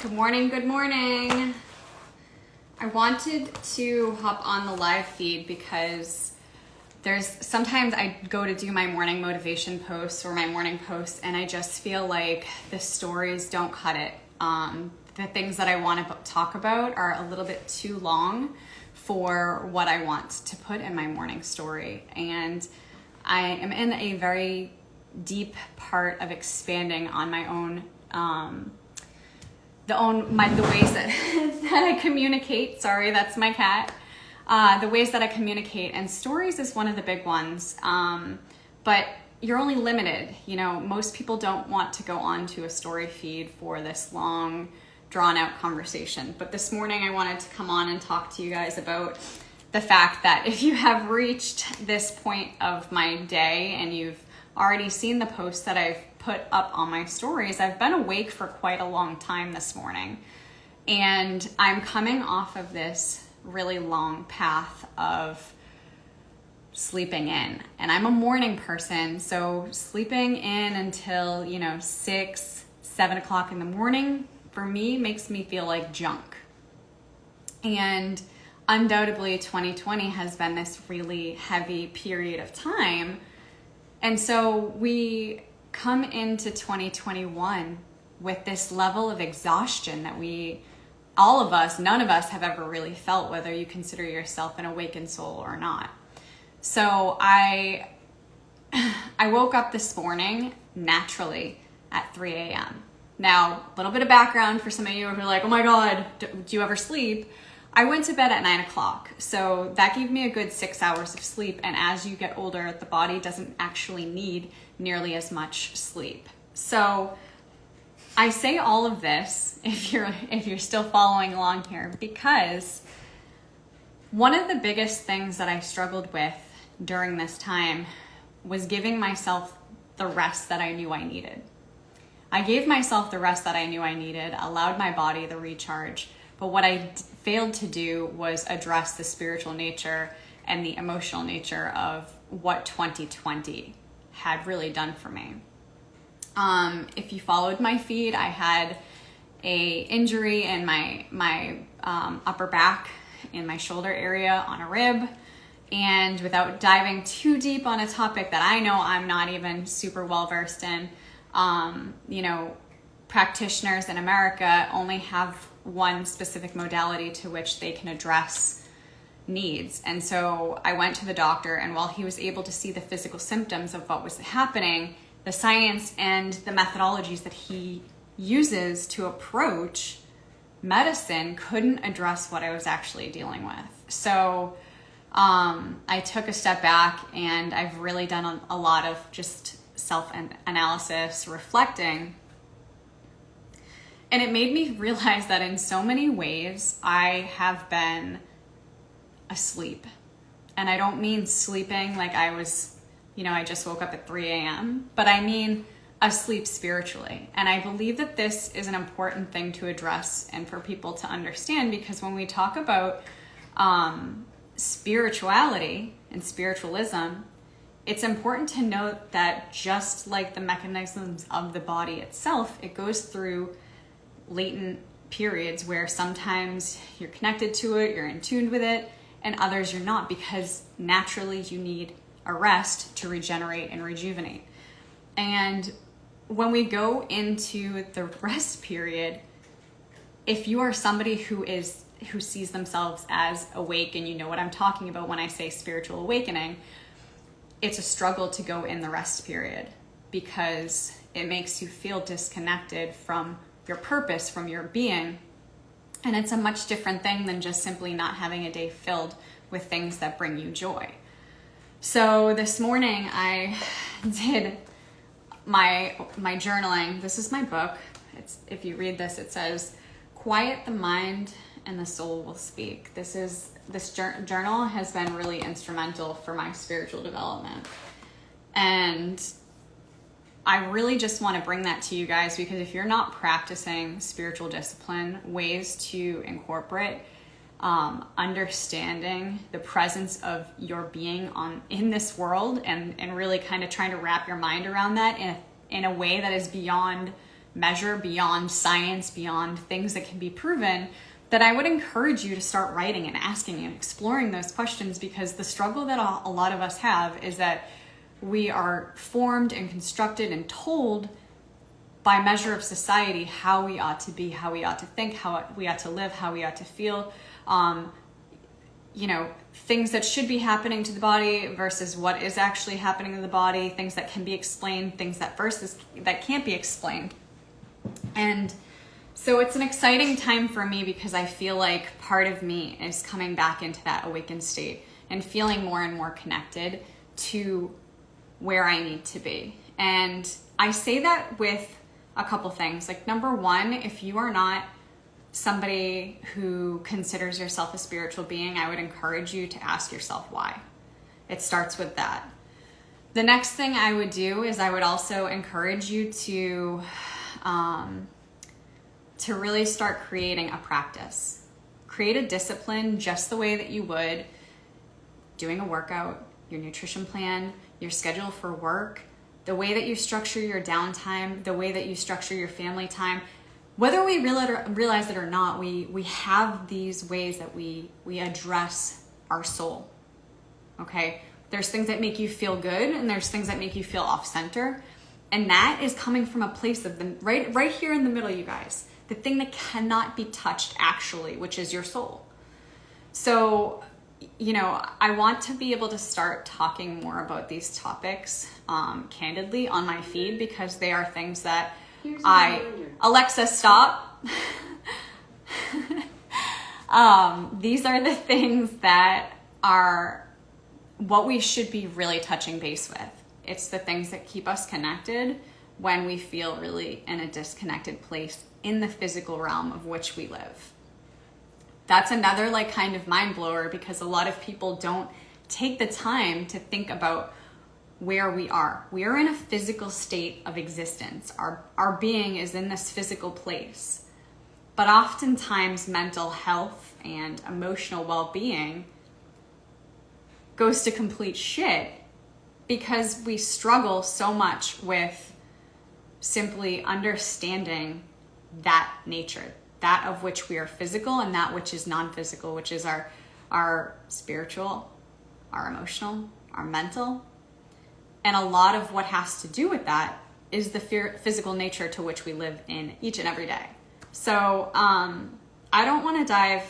Good morning, good morning. I wanted to hop on the live feed because sometimes I go to do my morning motivation posts or my morning posts and I just feel like the stories don't cut it. The things that I want to talk about are a little bit too long for what I want to put in my morning story. And I am in a very deep part of expanding on my own the ways that that I communicate. Sorry, that's my cat. The ways that I communicate, and stories is one of the big ones. But you're only limited. You know, most people don't want to go onto a story feed for this long, drawn out conversation. But this morning I wanted to come on and talk to you guys about the fact that if you have reached this point of my day and you've already seen the posts that I've put up on my stories, I've been awake for quite a long time this morning. And I'm coming off of this really long path of sleeping in. And I'm a morning person, so sleeping in until, 6, 7 o'clock in the morning, for me, makes me feel like junk. And undoubtedly, 2020 has been this really heavy period of time. And so we come into 2021 with this level of exhaustion that none of us have ever really felt, whether you consider yourself an awakened soul or not. So I woke up this morning naturally at 3 a.m. Now, a little bit of background for some of you who are like, oh my God, do you ever sleep? I went to bed at 9 o'clock, so that gave me a good 6 hours of sleep. And as you get older, the body doesn't actually need nearly as much sleep. So I say all of this, if you're still following along here, because one of the biggest things that I struggled with during this time was giving myself the rest that I knew I needed. I gave myself the rest that I knew I needed, allowed my body the recharge. But what I failed to do was address the spiritual nature and the emotional nature of what 2020 had really done for me. If you followed my feed, I had a injury in my upper back, in my shoulder area on a rib. And without diving too deep on a topic that I know I'm not even super well versed in, practitioners in America only have one specific modality to which they can address needs. And so I went to the doctor, and while he was able to see the physical symptoms of what was happening, the science and the methodologies that he uses to approach medicine couldn't address what I was actually dealing with. So I took a step back, and I've really done a lot of just self-analysis, reflecting. And it made me realize that in so many ways, I have been asleep. And I don't mean sleeping like I was, I just woke up at 3 a.m., but I mean asleep spiritually. And I believe that this is an important thing to address and for people to understand, because when we talk about spirituality and spiritualism, it's important to note that just like the mechanisms of the body itself, it goes through latent periods where sometimes you're connected to it, you're in tune with it, and others you're not, because naturally you need a rest to regenerate and rejuvenate. And when we go into the rest period, if you are somebody who sees themselves as awake, and you know what I'm talking about when I say spiritual awakening, it's a struggle to go in the rest period because it makes you feel disconnected from your purpose, from your being. And it's a much different thing than just simply not having a day filled with things that bring you joy. So this morning I did my journaling. This is my book. If you read this, it says, "Quiet the mind and the soul will speak." This journal has been really instrumental for my spiritual development. And I really just want to bring that to you guys, because if you're not practicing spiritual discipline, ways to incorporate understanding the presence of your being in this world, and really kind of trying to wrap your mind around that in a way that is beyond measure, beyond science, beyond things that can be proven, that I would encourage you to start writing and asking and exploring those questions, because the struggle that a lot of us have is that we are formed and constructed and told by measure of society how we ought to be, how we ought to think, how we ought to live, how we ought to feel, things that should be happening to the body versus what is actually happening to the body, things that can be explained, things that can't be explained. And so it's an exciting time for me, because I feel like part of me is coming back into that awakened state and feeling more and more connected to where I need to be. And I say that with a couple things. Like, number one, if you are not somebody who considers yourself a spiritual being, I would encourage you to ask yourself why. It starts with that. The next thing I would do is I would also encourage you to really start creating a practice. Create a discipline just the way that you would doing a workout, your nutrition plan, your schedule for work, the way that you structure your downtime, the way that you structure your family time. Whether we realize it or not, we have these ways that we address our soul, okay? There's things that make you feel good, and there's things that make you feel off-center. And that is coming from a place of right here in the middle, you guys. The thing that cannot be touched actually, which is your soul. So, I want to be able to start talking more about these topics candidly on my feed, because they are things that Alexa, stop. These are the things that are what we should be really touching base with. It's the things that keep us connected when we feel really in a disconnected place in the physical realm of which we live. That's another kind of mind blower, because a lot of people don't take the time to think about where we are. We are in a physical state of existence. Our being is in this physical place. But oftentimes mental health and emotional well-being goes to complete shit because we struggle so much with simply understanding that nature, that of which we are physical and that which is non-physical, which is our spiritual, our emotional, our mental. And a lot of what has to do with that is the physical nature to which we live in each and every day. So I don't want to dive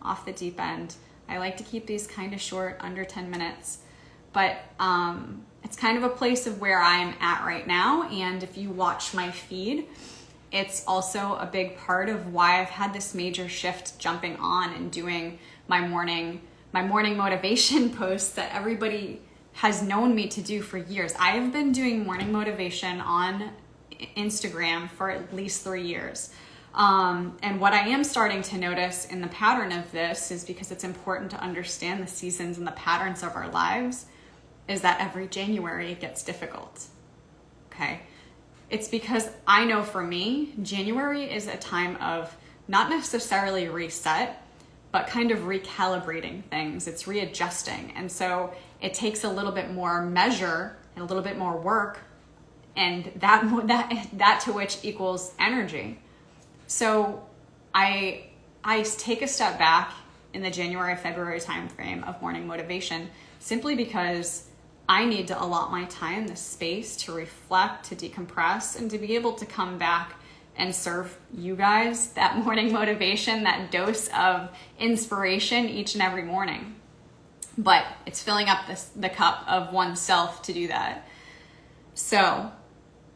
off the deep end. I like to keep these kind of short, under 10 minutes. But it's kind of a place of where I am at right now. And if you watch my feed, it's also a big part of why I've had this major shift jumping on and doing my morning motivation posts that everybody has known me to do for years. I've been doing morning motivation on Instagram for at least 3 years. And what I am starting to notice in the pattern of this is, because it's important to understand the seasons and the patterns of our lives, is that every January it gets difficult, okay? It's because I know for me, January is a time of not necessarily reset, but kind of recalibrating things. It's readjusting. And so it takes a little bit more measure and a little bit more work, and that to which equals energy. So I take a step back in the January-February timeframe of morning motivation, simply because I need to allot my time, the space to reflect, to decompress, and to be able to come back and serve you guys that morning motivation, that dose of inspiration each and every morning. But it's filling up the cup of oneself to do that. So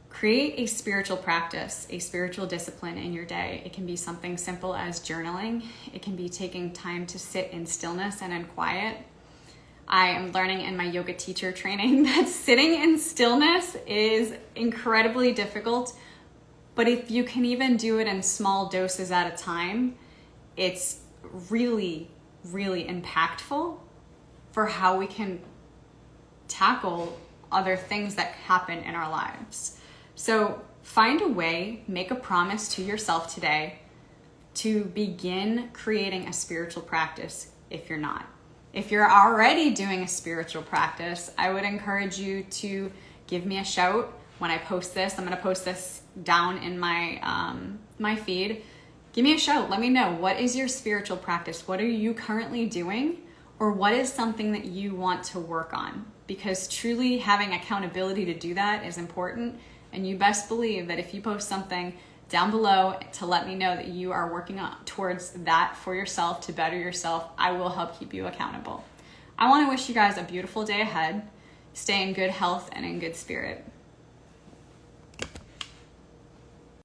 create a spiritual practice, a spiritual discipline in your day. It can be something simple as journaling. It can be taking time to sit in stillness and in quiet. I am learning in my yoga teacher training that sitting in stillness is incredibly difficult, but if you can even do it in small doses at a time, it's really, really impactful for how we can tackle other things that happen in our lives. So find a way, make a promise to yourself today to begin creating a spiritual practice if you're not. If you're already doing a spiritual practice, I would encourage you to give me a shout, when I post this. I'm going to post this down in my my feed. Give me a shout. Let me know, what is your spiritual practice? What are you currently doing? Or what is something that you want to work on? Because truly having accountability to do that is important. And you best believe that if you post something down below to let me know that you are working towards that for yourself, to better yourself, I will help keep you accountable. I want to wish you guys a beautiful day ahead. Stay in good health and in good spirit.